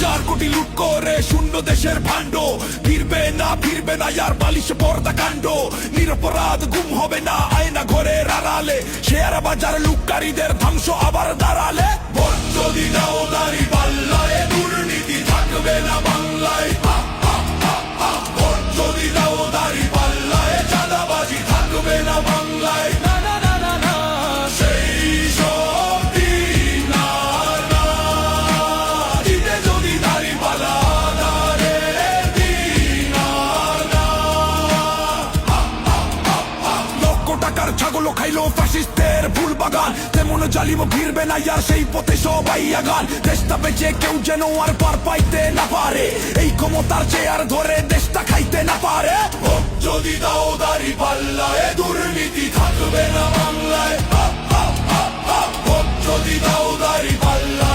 হাজার কোটি লুট করে শূন্য দেশের ভাণ্ড, ফিরবে না ইয়ার বালিশ পর্দা কাণ্ড। নিরপরাধ গুম হবে না আয়না ঘরের আড়ালে, শেয়ার বাজার লুটকারীদের ধ্বংস আবার দাঁড়ালে। ভোট যদি দাও দাঁড়ি পাল্লায়, দুর্নীতি থাকবে না বাংলায়। ভোট যদি দাও দাঁড়ি পাল্লায়, চাঁদাবাজি থাকবে না বাংলায়। না না না না না, সেই সব দিন আর না। দিতে যদি দাঁড়ি পাল্লা দাঁড়ে দিন আর না। লক্ষ টাকার ছাগলও খাইলো ফ্যাসিস্টের ফুল বাগান, তেমন জালিম ফিরবে না ইয়ার সেই পথে সবাই আগান। দেশটা বেঁচে কেউ যেন আর পার পাইতে না পারে, এই ক্ষমতার চেয়ার ধরে দেশটা খাইতে না পারে। ভোট যদি দাও দাঁড়ি পাল্লায়, দুর্নীতি থাকবে না বাংলায়। ভোট যদি দাও দাঁড়ি পাল্লায়।